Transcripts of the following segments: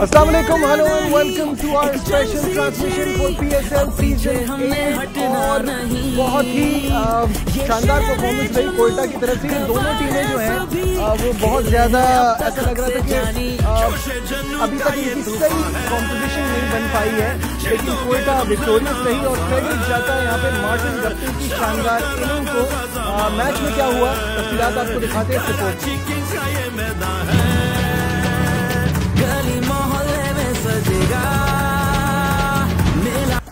अस्सलाम वालेकुम, hello and welcome to our special transmission for PSL season 8। और बहुत ही शानदार परफॉर्मेंस रही कोयटा की तरफ से। ये दोनों टीमें जो हैं वो बहुत ज़्यादा ऐसा लग रहा था कि अभी तक इनकी सही कॉम्पोजिशन नहीं बन पाई है, लेकिन कोयटा विक्टोरियस रही और क्रेडिट जाता है यहाँ पे मार्टिन गप्टिल की शानदार इनिंग को। मैच में क्या हुआ तफसीलात आपको दिखाते हैं रिपोर्ट।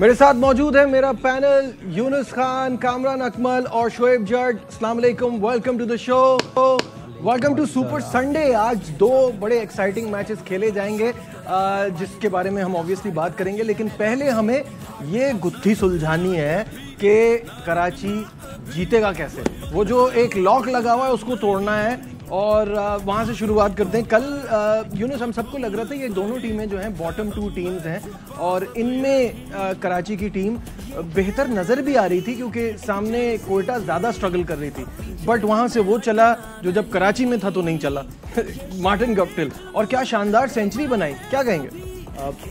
मेरे साथ मौजूद है मेरा पैनल यूनुस खान, कामरान अकमल और शोएब जट। अस्सलाम वालेकुम, welcome to the show, welcome to super Sunday. आज दो बड़े एक्साइटिंग मैचेस खेले जाएंगे जिसके बारे में हम ऑब्वियसली बात करेंगे, लेकिन पहले हमें ये गुत्थी सुलझानी है कि कराची जीतेगा कैसे। वो जो एक लॉक लगा हुआ है उसको तोड़ना है और वहाँ से शुरुआत करते हैं। कल यूनुस हम सबको लग रहा था ये दोनों टीमें जो हैं बॉटम 2 टीम्स हैं और इनमें कराची की टीम बेहतर नज़र भी आ रही थी क्योंकि सामने कोयटा ज़्यादा स्ट्रगल कर रही थी, बट वहाँ से वो चला जो जब कराची में था तो नहीं चला। मार्टिन गप्टिल, और क्या शानदार सेंचुरी बनाई, क्या कहेंगे?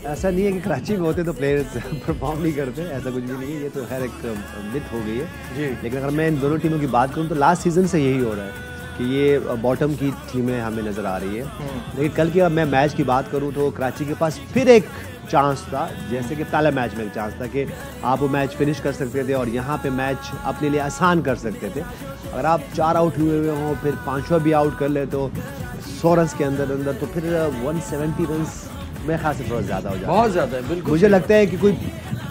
ऐसा नहीं है कि कराची में होते तो प्लेयर्स परफॉर्म नहीं करते, ऐसा कुछ भी नहीं है। ये तो खैर एक मिथ हो गई है जी। लेकिन अगर मैं इन दोनों टीमों की बात करूँ तो लास्ट सीजन से यही हो रहा है कि ये बॉटम की टीमें हमें नज़र आ रही है। लेकिन कल की अब मैं मैच की बात करूं तो कराची के पास फिर एक चांस था, जैसे कि पहले मैच में एक चांस था कि आप वो मैच फिनिश कर सकते थे और यहाँ पे मैच अपने लिए आसान कर सकते थे। अगर आप 4 आउट हुए हों फिर 5वां भी आउट कर ले तो 100 रन के अंदर तो फिर 170 रन मेरे ख्याल से थोड़ा ज़्यादा हो जाता है, बहुत ज़्यादा है। बिल्कुल मुझे लगता है कि कोई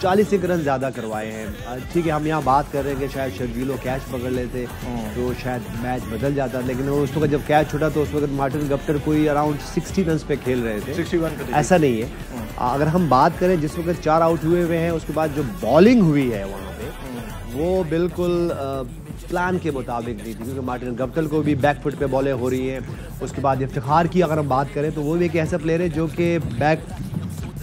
40 रन ज़्यादा करवाए हैं। ठीक है, हम यहाँ बात कर रहे हैं कि शायद शर्जीलो कैच पकड़ लेते तो शायद मैच बदल जाता, लेकिन उस वक्त जब कैच छूटा तो उस वक्त मार्टिन गप्टिल कोई अराउंड 60 रन पे खेल रहे थे, 61। ऐसा ऐसा नहीं है। अगर हम बात करें जिस वक्त 4 आउट हुए हुए हैं उसके बाद जो बॉलिंग हुई है वहाँ पे वो बिल्कुल प्लान के मुताबिक नहीं थी, क्योंकि मार्टिन गप्टिल को भी बैक फुट पे बॉलें हो रही हैं। उसके बाद इफ्तिखार की अगर हम बात करें तो वो भी एक ऐसा प्लेयर है जो कि बैक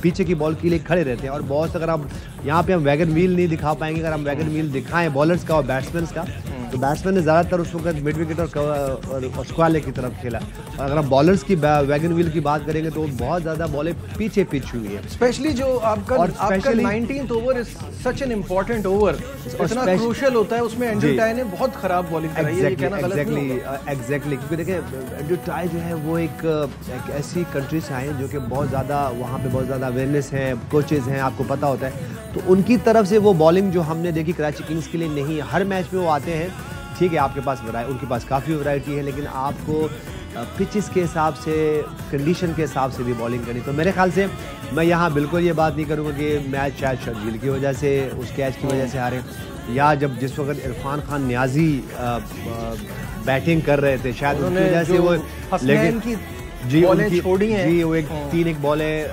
पीछे की बॉल के लिए खड़े रहते हैं और बहुत अगर हम यहाँ पे हम वैगन व्हील नहीं दिखा पाएंगे। अगर हम वैगन व्हील दिखाएं बॉलर्स का और बैट्समैन का तो बैट्समैन ने ज़्यादातर उस वक्त मिड विकेट और स्क्वाले की तरफ खेला, और अगर हम बॉलर्स की वैगन व्हील की बात करेंगे तो बहुत ज़्यादा बॉलें पीछे पिच हुई है। स्पेशली जो आपका 19th over is such an important over, इतना क्रूशियल होता है, उसमें एंड्रू टाई ने बहुत खराब बॉलिंग कराई है। एग्जैक्टली, क्योंकि देखिए एंड्रू टाई जो है वो एक ऐसी कंट्री से आए हैं जो कि बहुत ज़्यादा वहाँ पे बहुत ज़्यादा अवेयरनेस है, कोचेज़ हैं, आपको पता होता है, तो उनकी तरफ से वो बॉलिंग जो हमने देखी कराची किंग्स के लिए नहीं। हर मैच में वो आते हैं, ठीक है, आपके पास उनके पास काफ़ी वैरायटी है, लेकिन आपको पिचेस के हिसाब से, कंडीशन के हिसाब से भी बॉलिंग करनी। तो मेरे ख्याल से मैं यहाँ बिल्कुल ये बात नहीं करूँगा कि मैच शायद शर्जील की वजह से, उस कैच की वजह से हारे, या जब जिस वक्त इरफान खान नियाजी बैटिंग कर रहे थे शायद उनकी वजह से वो, लेकिन जी उनकी छोड़ी हैं जी, वो एक 3 बॉलें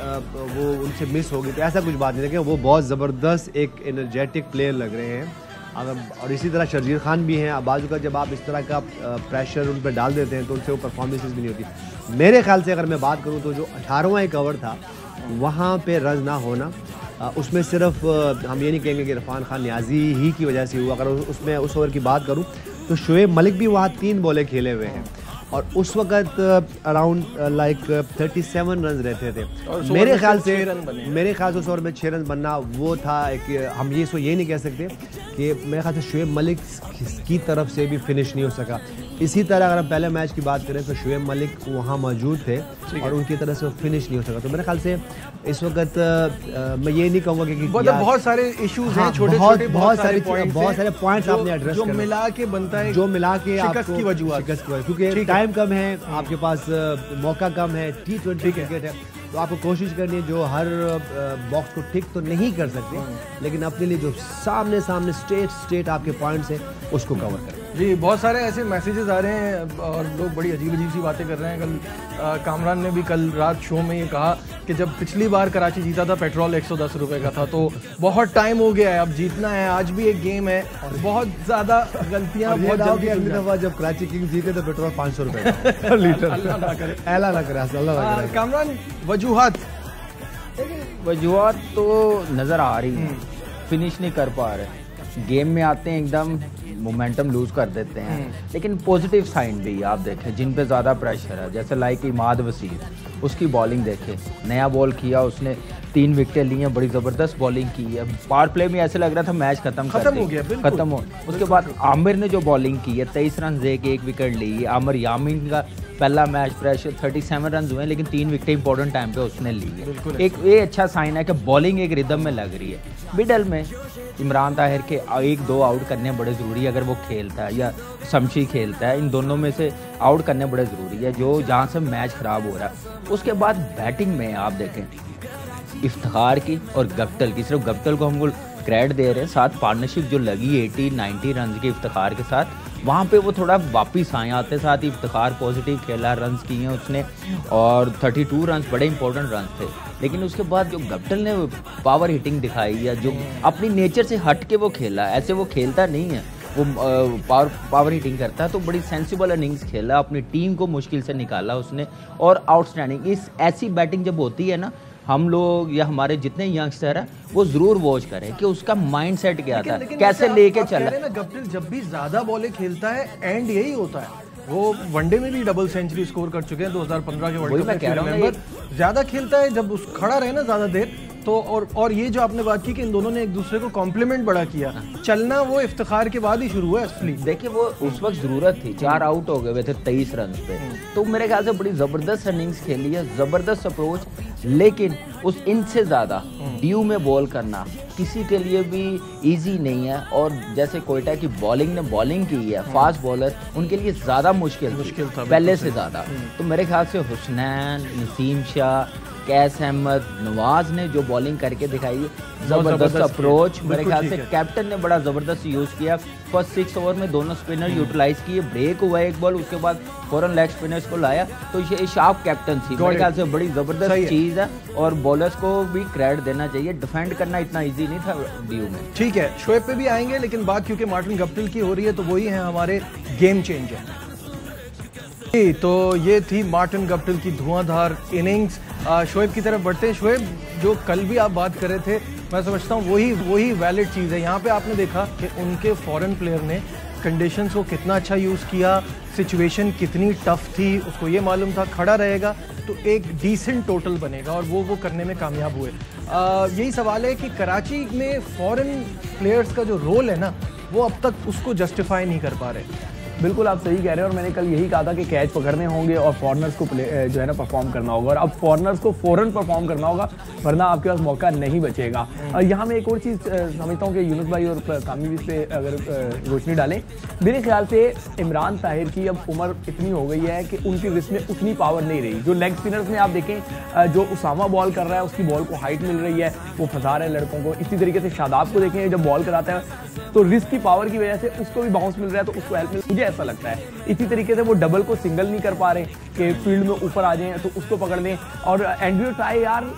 वो उनसे मिस हो गई, तो ऐसा कुछ बात नहीं। देखिए वो बहुत ज़बरदस्त एक एनर्जेटिक प्लेयर लग रहे हैं अगर, और इसी तरह शर्जील खान भी हैं। अब बाजू का जब आप इस तरह का प्रेशर उन पर डाल देते हैं तो उनसे वो परफॉर्मेंसेस भी नहीं होती। मेरे ख्याल से अगर मैं बात करूँ तो जो 18वां एक ओवर था वहाँ पे रन ना होना, उसमें सिर्फ हम ये नहीं कहेंगे कि इरफान खान नियाजी ही की वजह से हुआ। अगर उसमें उस ओवर की बात करूँ तो शोएब मलिक भी वहाँ 3 बॉलें खेले हुए हैं और उस वक्त अराउंड 37 रन रहते थे। मेरे ख्याल से उस ओवर में 6 रन बनना वो था एक, हम ये नहीं कह सकते कि मेरे ख्याल से शोएब मलिक की तरफ से भी फिनिश नहीं हो सका। इसी तरह अगर हम पहले मैच की बात करें तो शोएब मलिक वहाँ मौजूद थे और उनकी तरफ से फिनिश नहीं हो सका। तो मेरे ख्याल से इस वक्त मैं ये नहीं कहूँगा कि बहुत सारे इश्यूज हैं, छोटे-छोटे बहुत सारे पॉइंट्स आपने एड्रेस जो मिला के बनता है, जो मिला के शिकस्त की वजह, क्योंकि टाइम कम है, आपके पास मौका कम है, T20 क्रिकेट है, तो आपको कोशिश करनी है जो हर बॉक्स को टिक तो नहीं कर सकते, लेकिन अपने लिए जो सामने स्ट्रेट आपके पॉइंट्स हैं उसको कवर करें। जी, बहुत सारे ऐसे मैसेजेस आ रहे हैं और लोग बड़ी अजीब सी बातें कर रहे हैं। कल कामरान ने भी कल रात शो में ये कहा कि जब पिछली बार कराची जीता था पेट्रोल 110 रुपये का था, तो बहुत टाइम हो गया है, अब जीतना है, आज भी एक गेम है, बहुत ज़्यादा गलतियाँ बहुत जल्दी। अगली दफा जब कराची किंग्स जीते तो पेट्रोल 500 रुपये लीटर। अल्लाह ना करे, अल्लाह ना करे। कामरान, वजूहात तो नज़र आ रही है, फिनिश नहीं कर पा रहे। गेम में आते हैं एकदम मोमेंटम लूज कर देते हैं। लेकिन पॉजिटिव साइन भी आप देखें जिन पे ज़्यादा प्रेशर है, जैसे लाइक इमाद वसीम, उसकी बॉलिंग देखें, नया बॉल किया उसने, 3 विकेटें ली हैं, बड़ी ज़बरदस्त बॉलिंग की है। पावर प्ले में ऐसे लग रहा था मैच खत्म हो गया, खत्म हो। उसके बाद आमिर ने जो बॉलिंग की है, 23 रन दे के 1 विकेट ली है। आमिर यामीन का पहला मैच प्रेशर 37 रन हुए, लेकिन 3 विकेटें इंपॉर्टेंट टाइम पे उसने ली है। एक ये अच्छा साइन है कि बॉलिंग एक रिदम में लग रही है। मिडल में इमरान ताहिर के 1-2 आउट करने बड़े ज़रूरी है अगर वो खेलता है, या शमशी खेलता है, इन दोनों में से आउट करने बड़े ज़रूरी है जो जहाँ से मैच ख़राब हो रहा है। उसके बाद बैटिंग में आप देखें इफ्तिखार की और गप्टल की, सिर्फ गप्टल को हम क्रेडिट दे रहे हैं, साथ पार्टनरशिप जो लगी 80-90 रन के इफ्तिखार के साथ, वहाँ पे वो थोड़ा वापस आए आते साथ ही इफ्तिखार पॉजिटिव खेला, रन्स किए उसने और 32 रन्स बड़े इंपॉर्टेंट रन्स थे। लेकिन उसके बाद जो गप्टल ने पावर हिटिंग दिखाई है, जो अपनी नेचर से हट के वो खेला, ऐसे वो खेलता नहीं है, वो पावर हिटिंग करता है, तो बड़ी सेंसिबल इनिंग्स खेला, अपनी टीम को मुश्किल से निकाला उसने और आउटस्टैंडिंग। इस ऐसी बैटिंग जब होती है ना, हम लोग या हमारे जितने यंगस्टर हैं वो जरूर वॉच करें कि उसका माइंड सेट क्या था, कैसे लेके चला। गप्टिल जब भी ज्यादा बॉलें खेलता है एंड यही होता है, वो वनडे में भी डबल सेंचुरी स्कोर कर चुके हैं 2015 के वर्ल्ड कप में। ज्यादा खेलता है जब उस खड़ा रहे ना ज्यादा देर तो, और ये जो आपने बात की कि इन दोनों ने एक दूसरे को कॉम्प्लीमेंट बड़ा किया, चलना वो इफ्तिखार के बाद ही शुरू हुआ असली। देखिए वो उस वक्त जरूरत थी, 4 आउट हो गए थे 23 रन पे, तो मेरे ख्याल से बड़ी जबरदस्त इनिंग्स खेली है, जबरदस्त अप्रोच। लेकिन उस इनसे ज़्यादा ड्यू में बॉल करना किसी के लिए भी इजी नहीं है, और जैसे कोयटा की बॉलिंग ने बॉलिंग की है, फास्ट बॉलर, उनके लिए ज़्यादा मुश्किल था पहले से ज़्यादा। तो मेरे ख्याल से हुसनैन, नसीम शाह, कैस अहमद, नवाज ने जो बॉलिंग करके दिखाई है, जबरदस्त अप्रोच, मेरे ख्याल से कैप्टन ने बड़ा जबरदस्त यूज़ किया। फर्स्ट 6 ओवर में दोनों स्पिनर यूटिलाइज किए, ब्रेक हुआ एक बॉल, उसके बाद फौरन लेग स्पिनर्स को लाया, तो ये शार्प कैप्टन थी, मेरे ख्याल से बड़ी जबरदस्त चीज़ है और बॉलर्स को भी क्रेडिट देना चाहिए। डिफेंड करना इतना ईजी नहीं था ड्यू में। ठीक है, शोएब पे भी आएंगे, लेकिन बात क्योंकि मार्टिन गप्टिल की हो रही है तो वही है हमारे गेम चेंजर। तो ये थी मार्टिन गप्टिल की धुआंधार इनिंग्स। शोएब की तरफ बढ़ते हैं। शोएब, जो कल भी आप बात कर रहे थे, मैं समझता हूँ वही वैलिड चीज़ है। यहाँ पे आपने देखा कि उनके फॉरेन प्लेयर ने कंडीशंस को कितना अच्छा यूज़ किया, सिचुएशन कितनी टफ थी, उसको ये मालूम था खड़ा रहेगा तो एक डिसेंट टोटल बनेगा, और वो करने में कामयाब हुए। यही सवाल है कि कराची में फॉरेन प्लेयर्स का जो रोल है ना, वो अब तक उसको जस्टिफाई नहीं कर पा रहे। बिल्कुल आप सही कह रहे हैं, और मैंने कल यही कहा था कि कैच पकड़ने होंगे और फॉरनर्स को जो है ना परफॉर्म करना होगा, और अब फॉरनर्स को फौरन परफॉर्म करना होगा, वरना आपके पास मौका नहीं बचेगा। और यहाँ मैं एक और चीज़ समझता हूँ कि यूनुस भाई और कामी भी इस पे अगर रोशनी डालें, मेरे ख्याल से इमरान ताहिर की अब उम्र इतनी हो गई है कि उनकी रिस्ट में उतनी पावर नहीं रही। जो लेग स्पिनर्स में आप देखें, जो उसामा बॉल कर रहा है उसकी बॉल को हाइट मिल रही है, वो फंसा रहे हैं लड़कों को। इसी तरीके से शादाब को देखें, जब बॉल कराता है तो रिस्क की पावर की वजह से उसको भी बाउंस मिल रहा है, तो उसको हेल्प मिल, मुझे ऐसा लगता है। इसी तरीके से वो डबल को सिंगल नहीं कर पा रहे कि फील्ड में ऊपर आ जाएं तो उसको पकड़ लें। और एंड्रयू टाई, यार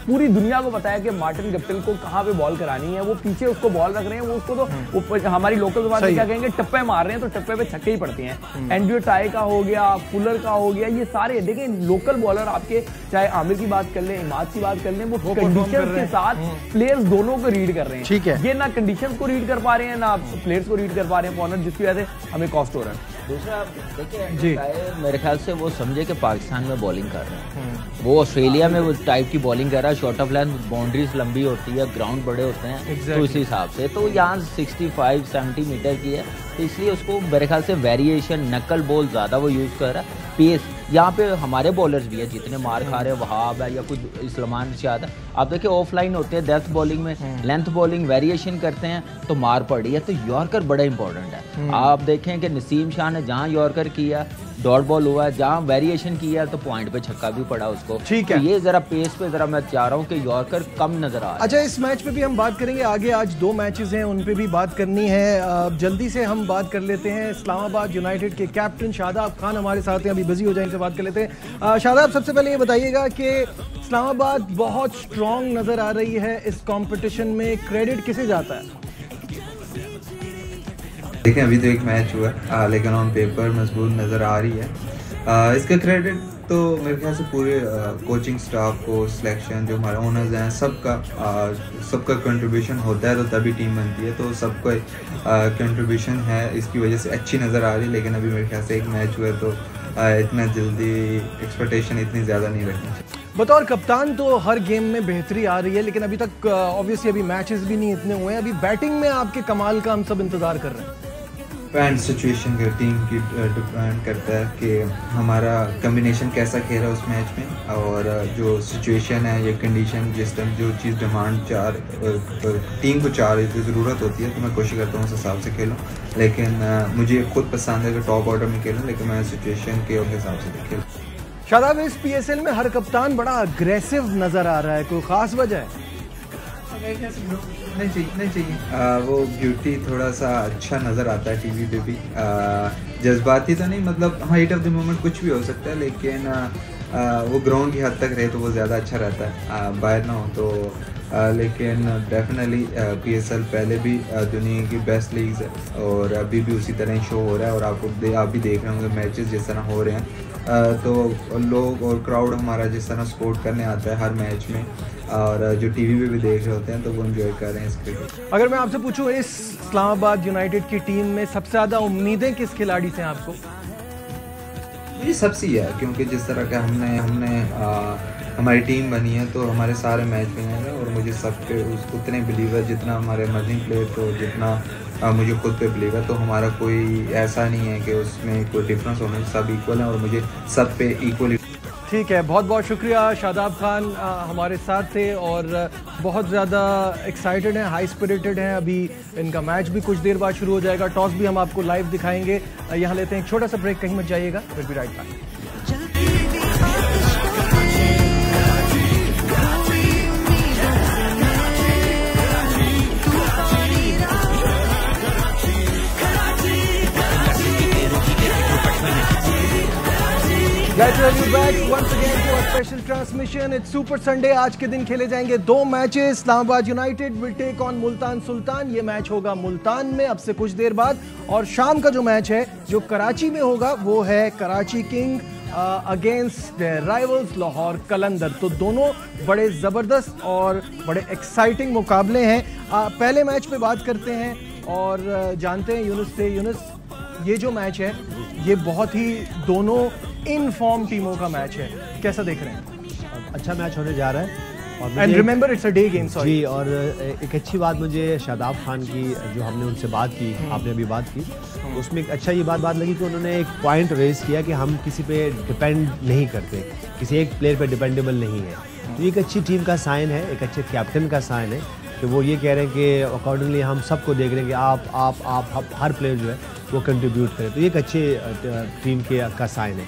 पूरी दुनिया को पता है कि मार्टिन गप्टिल को कहाँ पे बॉल करानी है, वो पीछे उसको बॉल रख रहे हैं, वो उसको तो हमारी लोकल ज़बान में क्या कहेंगे, टप्पे मार रहे हैं, तो टप्पे पे छक्के ही पड़ते हैं। एंड्रयू टाई का हो गया, फुलर का हो गया, ये सारे देखें लोकल बॉलर आपके, चाहे आमिर की बात कर लें, इमाद की बात कर लें, वो कंडीशंस के साथ प्लेयर्स दोनों को रीड कर रहे हैं। ठीक है, ये ना कंडीशंस को रीड कर पा रहे हैं, ना प्लेयर्स को रीड कर पा रहे हैं फॉरनर, जिसकी वजह से हमें कॉस्ट हो रहा है। दूसरा देखिए, मेरे ख्याल से वो समझे कि पाकिस्तान में बॉलिंग कर रहे हैं, वो ऑस्ट्रेलिया में वो टाइप की बॉलिंग कर रहा है, शॉर्ट ऑफ लेंथ, बाउंड्रीज लंबी होती है, ग्राउंड बड़े होते हैं, तो इस हिसाब से तो यहाँ 65-70 मीटर की है, तो इसलिए उसको मेरे ख्याल से वेरिएशन, नकल बॉल ज़्यादा वो यूज़ कर रहा है। पेस यहाँ पे हमारे बॉलर्स भी है, जितने मार खा रहे हैं, वहाब है या कुछ इस्लामान शाद है, आप देखिए ऑफलाइन होते हैं, डेप्थ बॉलिंग में लेंथ बॉलिंग वेरिएशन करते हैं तो मार पड़ी है। तो यॉर्कर बड़ा इंपॉर्टेंट है। आप देखें कि नसीम शाह ने जहाँ यॉर्कर किया डॉट बॉल हुआ है, जहाँ वेरिएशन किया तो पॉइंट पे छक्का भी पड़ा उसको। ठीक है, तो ये जरा पेस पे जरा मैं चाह रहा हूँ कि यॉर्कर कम नजर आ रहा है। अच्छा, इस मैच पे भी हम बात करेंगे आगे, आज 2 मैचेस हैं उन पे भी बात करनी है। जल्दी से हम बात कर लेते हैं इस्लामाबाद यूनाइटेड के कैप्टन शादाब खान हमारे साथ हैं, अभी बिजी हो जाएंगे, बात कर लेते हैं। शादाब, सबसे पहले ये बताइएगा कि इस्लामाबाद बहुत स्ट्रॉन्ग नजर आ रही है इस कंपटीशन में, क्रेडिट किसे जाता है? देखें अभी तो एक मैच हुआ है, लेकिन ऑन पेपर मजबूत नज़र आ रही है। इसका क्रेडिट तो मेरे ख्याल से पूरे कोचिंग स्टाफ को, सिलेक्शन जो हमारे ओनर्स हैं, सबका कंट्रीब्यूशन होता है तो तभी टीम बनती है। तो सबका कंट्रीब्यूशन है, इसकी वजह से अच्छी नज़र आ रही है। लेकिन अभी मेरे ख्याल से एक मैच हुआ है तो इतना जल्दी एक्सपेक्टेशन इतनी ज़्यादा नहीं रखनी चाहिए। बतौर कप्तान तो हर गेम में बेहतरी आ रही है, लेकिन अभी तक ऑब्वियसली अभी मैचेस भी नहीं इतने हुए हैं। अभी बैटिंग में आपके कमाल का हम सब इंतजार कर रहे हैं। डिपेंड सिचुएशन की, टीम की डिपेंड करता है कि हमारा कम्बिनेशन कैसा खेल रहा है उस मैच में, और जो सिचुएशन है या कंडीशन, जिस टाइम जो चीज़ डिमांड टीम को चार ज़रूरत होती है तो मैं कोशिश करता हूँ उस हिसाब से खेलूँ। लेकिन मुझे खुद पसंद है कि टॉप ऑर्डर में खेलूँ, लेकिन मैं सिचुएशन के हिसाब से खेलूँ। शादाब, इस PSL में हर कप्तान बड़ा अग्रेसिव नज़र आ रहा है, कोई ख़ास वजह है? नहीं चाहिए वो ब्यूटी थोड़ा सा अच्छा नज़र आता है टीवी पे भी। जज्बाती तो नहीं, मतलब हाइट ऑफ द मोमेंट कुछ भी हो सकता है, लेकिन वो ग्राउंड की हद तक रहे तो वो ज़्यादा अच्छा रहता है, बाहर ना हो तो। लेकिन डेफिनेटली PSL पहले भी दुनिया की बेस्ट लीग्स है और अभी भी उसी तरह ही शो हो रहा है। और आप भी देख रहे होंगे मैचेस जिस तरह हो रहे हैं, तो लोग और क्राउड हमारा जिस तरह सपोर्ट करने आता है हर मैच में, और जो टीवी पे भी देख रहे होते हैं तो वो एंजॉय कर रहे हैं इस क्रिकेट। अगर मैं आपसे पूछूं, इस इस्लामाबाद यूनाइटेड की टीम में सबसे ज़्यादा उम्मीदें किस खिलाड़ी से हैं आपको? ये सबसे ही है, क्योंकि जिस तरह का हमने हमारी टीम बनी है तो हमारे सारे मैच में हैं, और मुझे सब पे उतने बिलीव है जितना हमारे मर्जिंग प्लेयर को, जितना मुझे खुद पे बिलीव है। तो हमारा कोई ऐसा नहीं है कि उसमें कोई डिफरेंस होना, सब इक्वल है और मुझे सब पे इक्वली। ठीक है, बहुत बहुत शुक्रिया। शादाब खान हमारे साथ थे और बहुत ज़्यादा एक्साइटेड हैं, हाई स्पिरिटेड हैं। अभी इनका मैच भी कुछ देर बाद शुरू हो जाएगा, टॉस भी हम आपको लाइव दिखाएंगे। यहाँ लेते हैं एक छोटा सा ब्रेक, कहीं मत जाइएगा, फिर भी right back. Glad to have you back once again to our special transmission. It's Super Sunday. आज के दिन खेले जाएंगे 2 matches. Islamabad United will take on Multan Sultan. ये मैच होगा मुल्तान में अब से कुछ देर बाद। और शाम का जो मैच है जो कराची में होगा वो है Karachi King against rivals Lahore Qalandar. तो दोनों बड़े ज़बरदस्त और बड़े एक्साइटिंग मुकाबले हैं। पहले मैच पे बात करते हैं और जानते हैं यूनुस से। यूनुस, ये जो मैच है ये बहुत ही दोनों इन फॉर्म टीमों का मैच है, कैसा देख रहे हैं? अच्छा मैच होने जा रहा है। And remember it's a day game. जी, और एक अच्छी बात मुझे शादाब खान की, जो हमने उनसे बात की, आपने अभी बात की, उसमें एक अच्छा ये बात लगी कि उन्होंने एक पॉइंट रेज किया कि हम किसी पे डिपेंड नहीं करते, किसी एक प्लेयर पे डिपेंडेबल नहीं है। तो ये एक अच्छी टीम का साइन है, एक अच्छे कैप्टन का साइन है कि वो ये कह रहे हैं कि अकॉर्डिंगली हम सबको देख रहे हैं कि आप हर प्लेयर जो है वो कंट्रीब्यूट करें। तो ये एक अच्छे टीम का साइन है।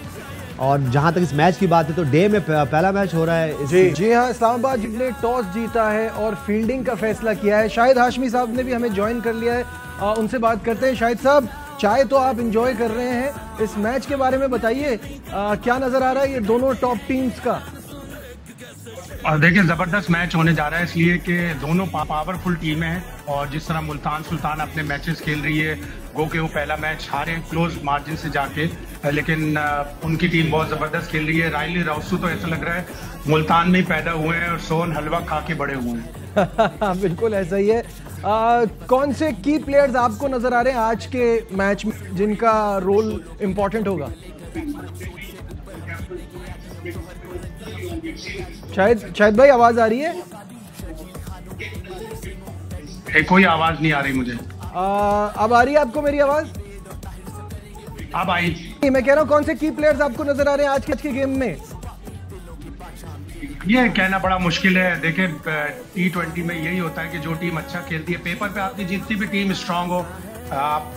और जहां तक इस मैच की बात है तो डे में पहला मैच हो रहा है। जी हाँ, इस्लामाबाद ने टॉस जीता है और फील्डिंग का फैसला किया है। शाहिद हाशमी साहब ने भी हमें ज्वाइन कर लिया है, उनसे बात करते हैं। शाहिद साहब, चाय तो आप इंजॉय कर रहे हैं, इस मैच के बारे में बताइए, क्या नजर आ रहा है ये दोनों टॉप टीम्स का? देखिए, जबरदस्त मैच होने जा रहा है, इसलिए कि दोनों पावरफुल टीमें हैं। और जिस तरह मुल्तान सुल्तान अपने मैचेस खेल रही है, गो के वो पहला मैच हारे क्लोज मार्जिन से जाके, लेकिन उनकी टीम बहुत जबरदस्त खेल रही है। रायली राउसू तो ऐसा लग रहा है मुल्तान में ही पैदा हुए हैं और सोन हलवा खा के बड़े हुए हैं। बिल्कुल ऐसा ही है। कौन से की प्लेयर्स आपको नजर आ रहे हैं आज के मैच में जिनका रोल इम्पोर्टेंट होगा? शायद भाई, आवाज आ रही है? कोई आवाज नहीं आ रही मुझे। अब आ रही है आपको मेरी आवाज? अब आई। मैं कह रहा हूँ कौन से की प्लेयर्स आपको नजर आ रहे हैं आज के गेम में? ये कहना बड़ा मुश्किल है। देखिए, T20 में यही होता है कि जो टीम अच्छा खेलती है, पेपर पे आपकी जितनी भी टीम स्ट्रांग हो, आप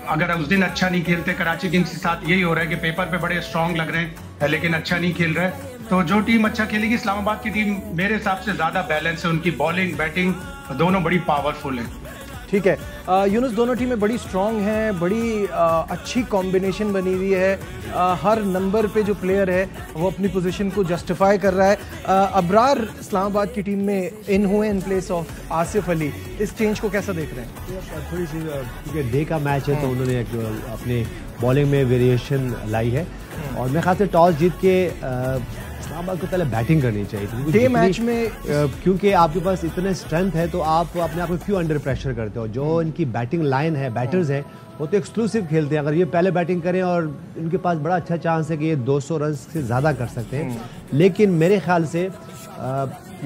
अगर उस दिन अच्छा नहीं खेलते, कराची किंग्स के साथ यही हो रहा है कि पेपर पे बड़े स्ट्रांग लग रहे हैं लेकिन अच्छा नहीं खेल रहे। तो जो टीम अच्छा खेलेगी, इस्लामाबाद की टीम मेरे हिसाब से ज्यादा बैलेंस है, उनकी बॉलिंग बैटिंग दोनों बड़ी पावरफुल है। ठीक है यूनुस, दोनों टीमें बड़ी स्ट्रांग हैं, बड़ी अच्छी कॉम्बिनेशन बनी हुई है। हर नंबर पे जो प्लेयर है वो अपनी पोजीशन को जस्टिफाई कर रहा है। अबरार इस्लामाबाद की टीम में इन हुए in place of Asif Ali, इस चेंज को कैसा देख रहे हैं? थोड़ी सी, क्योंकि डे का मैच है तो उन्होंने अपने बॉलिंग में वेरिएशन लाई है। और मेरे ख्याल से टॉस जीत के इस्लामाबाद को पहले बैटिंग करनी चाहिए थी डे मैच में, क्योंकि आपके पास इतने स्ट्रेंथ है तो आप अपने आप को क्यों अंडर प्रेशर करते हो। जो इनकी बैटिंग लाइन है, बैटर्स हैं, वो तो एक्सक्लूसिव खेलते हैं। अगर ये पहले बैटिंग करें और इनके पास बड़ा अच्छा चांस है कि ये 200 रन से ज़्यादा कर सकते हैं। लेकिन मेरे ख्याल से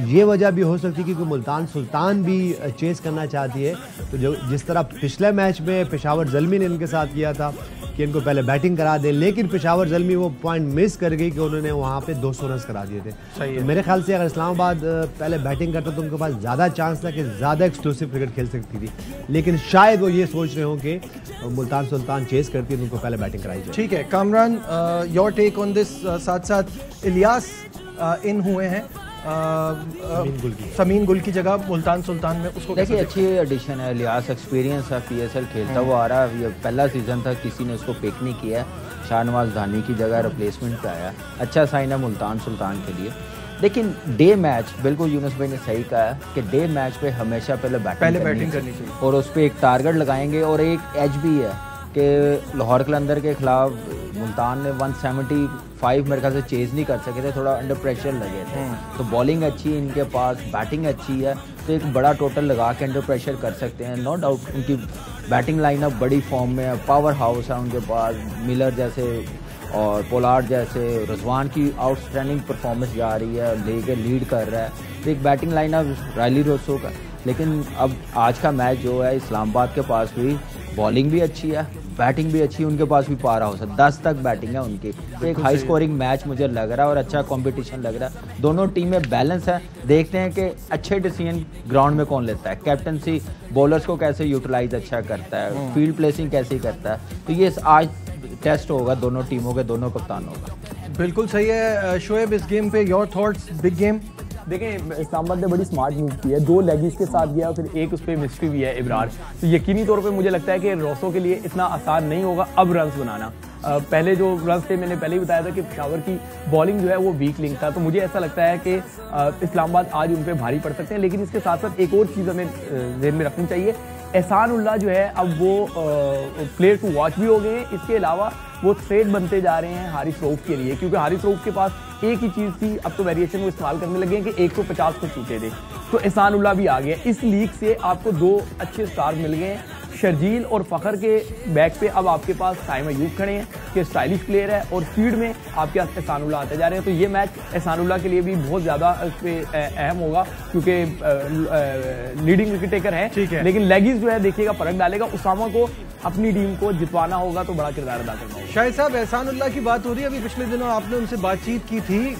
ये वजह भी हो सकती है क्योंकि मुल्तान सुल्तान भी चेस करना चाहती है। तो जो जिस तरह पिछले मैच में पेशावर ज़ल्मी ने इनके साथ किया था कि इनको पहले बैटिंग करा दे, लेकिन पेशावर ज़ल्मी वो पॉइंट मिस कर गई कि उन्होंने वहाँ पे 200 रन करा दिए थे। तो मेरे ख्याल से अगर इस्लामाबाद पहले बैटिंग करता तो उनके पास ज़्यादा चांस था कि ज़्यादा एक्सक्लूसिव क्रिकेट खेल सकती थी। लेकिन शायद वो ये सोच रहे हों कि मुल्तान सुल्तान चेस करती है तो उनको पहले बैटिंग कराई जाए। ठीक है Kamran, your take on this. साथ साथ इलियास इन हुए हैं समीन गुल की जगह मुल्तान सुल्तान में, उसको देखिए अच्छी एडिशन है। इलियास एक्सपीरियंस है, PSL खेलता हुआ आ रहा है। ये पहला सीजन था, किसी ने उसको पिक नहीं किया। शाहनवाज धानी की जगह रिप्लेसमेंट पे आया, अच्छा साइन है मुल्तान सुल्तान के लिए। लेकिन डे मैच, बिल्कुल यूनुस भाई ने सही कहा है कि डे मैच पे हमेशा पहले बैटिंग करनी चाहिए और उस पर एक टारगेट लगाएंगे। और एक एज भी है कि लाहौर कलंदर के खिलाफ मुल्तान ने 175 मेरे ख्याल से चेज नहीं कर सके थे, थोड़ा अंडर प्रेशर लगे थे। तो बॉलिंग अच्छी है इनके पास, बैटिंग अच्छी है, तो एक बड़ा टोटल लगा के अंडर प्रेशर कर सकते हैं। नो डाउट उनकी बैटिंग लाइनअप बड़ी फॉर्म में है, पावर हाउस है उनके पास। मिलर जैसे और पोलार्ड जैसे, रिजवान की आउटस्टैंडिंग परफॉर्मेंस जा रही है, लेके लीड कर रहा है। तो एक बैटिंग लाइनअप रायली रोसो का। लेकिन अब आज का मैच जो है, इस्लामाबाद के पास भी बॉलिंग भी अच्छी है, बैटिंग भी अच्छी है, उनके पास भी पावर हाउस है, 10 तक बैटिंग है उनकी। तो एक हाई स्कोरिंग मैच मुझे लग रहा है और अच्छा कंपटीशन लग रहा है। दोनों टीमें बैलेंस है। देखते हैं कि अच्छे डिसीजन ग्राउंड में कौन लेता है, कैप्टनसी बॉलर्स को कैसे यूटिलाइज अच्छा करता है, फील्ड प्लेसिंग कैसे करता है। तो ये आज टेस्ट होगा दोनों टीमों के, दोनों कप्तानों का। बिल्कुल सही है। शोएब, इस गेम पे योर थॉट्स? Big game. देखें, इस्लामाबाद ने बड़ी स्मार्ट मूव की है, 2 लेगीज के साथ गया और फिर एक उस पर मिस्ट्री भी है इब्रार। तो यकीनी तौर पे मुझे लगता है कि रोसो के लिए इतना आसान नहीं होगा अब रन्स बनाना। पहले जो रन्स थे, मैंने पहले ही बताया था कि पेशावर की बॉलिंग जो है वो वीक लिंक था। तो मुझे ऐसा लगता है कि इस्लामाबाद आज उन पर भारी पड़ सकते हैं। लेकिन इसके साथ साथ एक और चीज़ हमें ध्यान में रखनी चाहिए, एहसान उल्लाह जो है अब वो प्लेयर टू वॉच भी हो गए हैं। इसके अलावा वो थ्रेड बनते जा रहे हैं हारिस रऊफ के लिए, क्योंकि हारिस रऊफ के पास एक ही चीज़ थी, अब तो वेरिएशन वो इस्तेमाल करने लगे हैं कि 150 को छूटे थे। तो एहसान उल्लाह भी आ गया। इस लीग से आपको 2 अच्छे स्टार मिल गए हैं। शर्जील और फ़खर के बैक पे अब आपके पास टाइम अयूब खड़े हैं कि स्टाइलिश प्लेयर है, और स्पीड में आपके पास एहसान उल्लाह आते जा रहे हैं। तो ये मैच एहसान उल्लाह के लिए भी बहुत ज़्यादा अहम होगा, क्योंकि लीडिंग विकेट टेकर है। लेकिन लेगीज जो है देखिएगा फर्क डालेगा। उसामा को अपनी टीम को जितवाना होगा तो बड़ा किरदार अदा करना होगा। शाहिद साहब, एहसान उल्लाह की बात हो रही है, अभी पिछले दिनों आपने उनसे बातचीत की थी,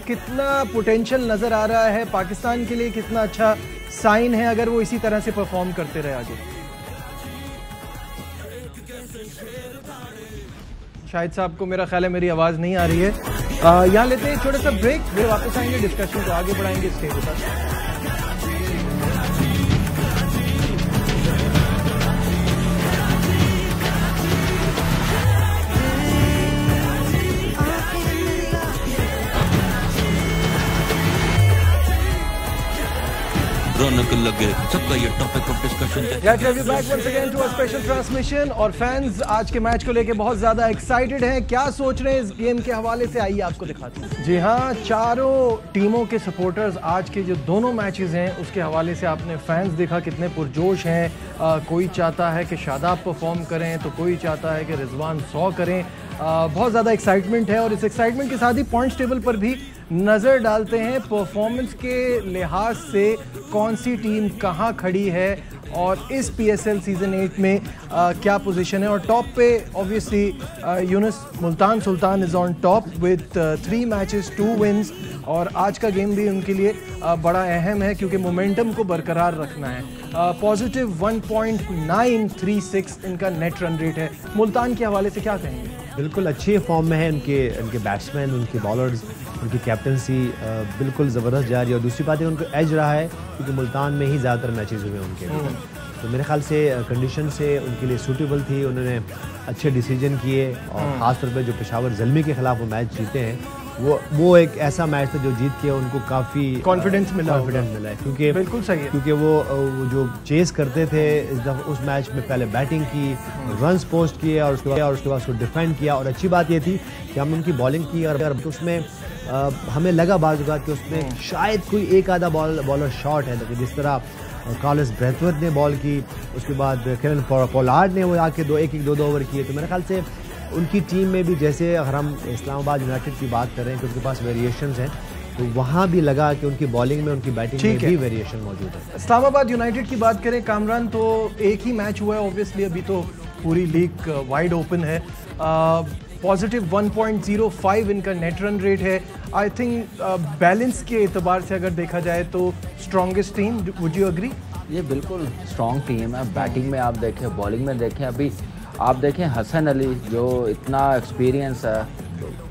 कितना पोटेंशियल नजर आ रहा है पाकिस्तान के लिए, कितना अच्छा साइन है अगर वो इसी तरह से परफॉर्म करते रहे आगे? शाहिद साहब को मेरा ख्याल है मेरी आवाज नहीं आ रही है। यहाँ लेते हैं छोटा सा ब्रेक, फिर वापस आएंगे, डिस्कशन को आगे बढ़ाएंगे। Stay with us. लगे सबका ये टॉपिक ऑफ डिस्कशन है। Let's have you back once again to a special transmission। और फैंस आज के मैच को लेके बहुत ज्यादा एक्साइटेड हैं। क्या सोच रहे हैं इस गेम के हवाले से, आइए आपको दिखाते हैं। जी हाँ, चारों टीमों के सपोर्टर्स आज के जो दोनों मैचेस हैं उसके हवाले से आपने फैंस देखा कितने पुरजोश हैं। कोई चाहता है कि शादाब परफॉर्म करें तो कोई चाहता है कि रिजवान 100 करें। बहुत ज़्यादा एक्साइटमेंट है और इस एक्साइटमेंट के साथ ही पॉइंट्स टेबल पर भी नज़र डालते हैं परफॉर्मेंस के लिहाज से कौन सी टीम कहां खड़ी है और इस PSL सीज़न 8 में क्या पोजीशन है। और टॉप पे obviously Yunus Multan Sultan is on top with 3 matches 2 wins. और आज का गेम भी उनके लिए बड़ा अहम है क्योंकि मोमेंटम को बरकरार रखना है। पॉजिटिव 1.936 इनका नेट रन रेट है। मुल्तान के हवाले से क्या कहेंगे? बिल्कुल अच्छे फॉर्म में है उनके बैट्समैन, उनके बॉलर्स, उनकी कैप्टनसी बिल्कुल ज़बरदस्त जा रही है। और दूसरी बात है उनको एज रहा है क्योंकि मुल्तान में ही ज़्यादातर मैचेस हुए उनके। तो मेरे ख्याल से कंडीशन से उनके लिए सूटेबल थी, उन्होंने अच्छे डिसीजन किए और ख़ास तौर पर जो पेशावर ज़ल्मी के ख़िलाफ़ वो मैच जीते हैं वो एक ऐसा मैच था जो जीत के उनको काफ़ी कॉन्फिडेंस मिला है, क्योंकि बिल्कुल सही है, क्योंकि वो जो चेस करते थे उस मैच में पहले बैटिंग की, रन्स पोस्ट किए और उसके बाद उसको डिफेंड किया। और अच्छी बात ये थी कि हमने उनकी बॉलिंग की और उसमें हमें लगा बाज़ औक़ात कि उसमें शायद कोई एक आधा बॉलर शॉट है, लेकिन जिस तरह कार्लोस ब्रैथवेट ने बॉल की, उसके बाद केलन पोलार्ड ने वो आके दो ओवर किए, तो मेरे ख्याल से उनकी टीम में भी, जैसे अगर हम इस्लामाबाद यूनाइटेड की बात कर रहे हैं कि उनके पास वेरिएशंस हैं, तो वहाँ भी लगा कि उनकी बॉलिंग में, उनकी बैटिंग में भी वेरिएशन मौजूद है। इस्लामाबाद यूनाइटेड की बात करें कामरान, तो एक ही मैच हुआ है ऑब्वियसली, अभी तो पूरी लीग वाइड ओपन है। पॉजिटिव 1.05 इनका नेट रन रेट है। आई थिंक बैलेंस के एतबार से अगर देखा जाए तो strongest team, would you agree? ये बिल्कुल स्ट्रॉन्ग टीम है। बैटिंग में आप देखें, बॉलिंग में देखें, अभी आप देखें हसन अली जो इतना एक्सपीरियंस है,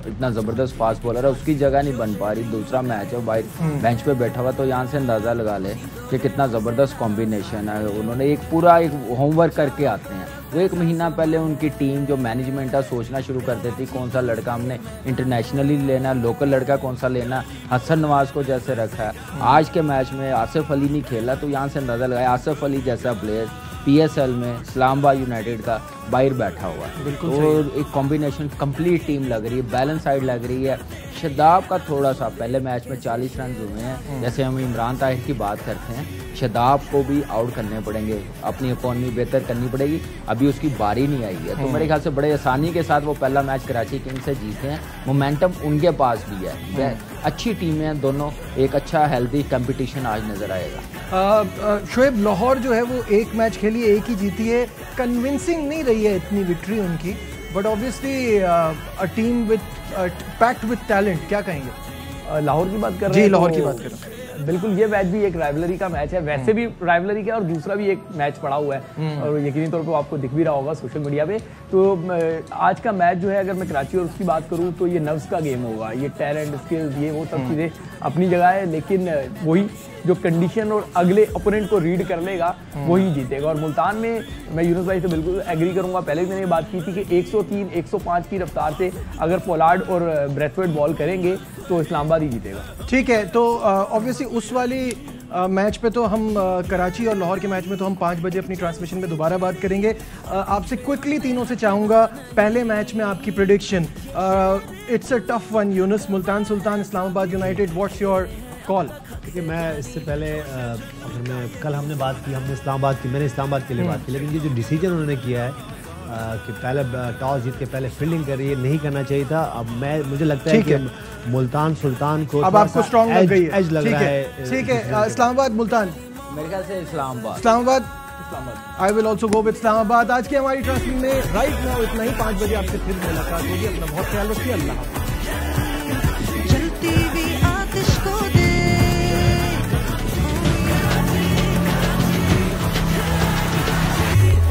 इतना ज़बरदस्त फास्ट बॉलर है, उसकी जगह नहीं बन पा रही। दूसरा मैच है, भाई बेंच पे बैठा हुआ, तो यहाँ से अंदाज़ा लगा ले कि कितना ज़बरदस्त कॉम्बिनेशन है। उन्होंने एक पूरा होमवर्क करके आते हैं। वो 1 महीना पहले उनकी टीम जो मैनेजमेंट है सोचना शुरू कर देती कौन सा लड़का हमने इंटरनेशनल लेना, लोकल लड़का कौन सा लेना। हसन नवाज को जैसे रखा है, आज के मैच में आसिफ अली नहीं खेला, तो यहाँ से अंदाज़ा लगाया आसिफ अली जैसा प्लेयर PSL में इस्लामाबाद यूनाइटेड का बाहर बैठा हुआ है। और एक कॉम्बिनेशन कंप्लीट टीम लग रही है, बैलेंस साइड लग रही है। शादाब का थोड़ा सा पहले मैच में 40 रन हुए हैं, जैसे हम इमरान ताहिर की बात करते हैं, शादाब को भी आउट करने पड़ेंगे, अपनी इकॉनमी बेहतर करनी पड़ेगी। अभी उसकी बारी नहीं आई है, तो मेरे ख्याल से बड़े आसानी के साथ वो पहला मैच कराची किंग्स से जीते हैं। मोमेंटम उनके पास भी है, अच्छी टीमें हैं दोनों, एक अच्छा हेल्दी कंपटीशन आज नजर आएगा। शोएब, लाहौर जो है वो एक मैच खेली, एक ही जीती है, कन्विंसिंग नहीं रही है इतनी विक्ट्री उनकी, but obviously a team with packed with talent. क्या कहेंगे? लाहौर की बात कर रहे हैं? जी, लाहौर की बात कर रहे हैं। बिल्कुल, ये मैच भी एक राइवलरी का मैच है, वैसे भी राइवलरी का, और दूसरा भी एक मैच पड़ा हुआ है और यकीनी तौर पर आपको दिख भी रहा होगा सोशल मीडिया पे। तो आज का मैच जो है, अगर मैं कराची और उसकी बात करूं तो ये नर्व्स का गेम होगा। ये टैलेंट, स्किल्स, ये वो सब चीज़ें अपनी जगह है, लेकिन वही जो कंडीशन और अगले ओपोनेंट को रीड कर लेगा वही जीतेगा। और मुल्तान में मैं यूनुस भाई से बिल्कुल एग्री करूंगा, पहले भी मैंने ये बात की थी कि 103, 105 की रफ्तार से अगर पोलार्ड और ब्रैथवेट बॉल करेंगे तो इस्लामाबाद ही जीतेगा। ठीक है, तो ऑब्वियसली उस वाली मैच पे तो हम कराची और लाहौर के मैच में तो हम 5 बजे अपनी ट्रांसमिशन में दोबारा बात करेंगे। आपसे क्विकली तीनों से चाहूँगा, पहले मैच में आपकी prediction. It's a tough one Yunus, Multan Sultan Islamabad United, what's your call? देखिए, मैं इससे पहले अगर मैं कल हमने बात की, मैंने इस्लामाबाद के लिए बात की, लेकिन ये जो डिसीजन उन्होंने किया है कि पहले टॉस जीत के पहले फील्डिंग करिए, ये नहीं करना चाहिए था। अब मुझे लगता है कि मुल्तान सुल्तान को अब आपको स्ट्रॉन्ग लग गई है, एज लग रहा है। ठीक है, इस्लामाबाद मुल्तान, मेरे ख्याल से Islamabad. I will also go with Islamabad. आज की हमारी ट्रांसमिशन में राइट नाउ इतना ही। 5 बजे आपसे फिर मुलाकात होगी। अपना बहुत ख्याल रखिए। अल्लाह हाफ़िज़।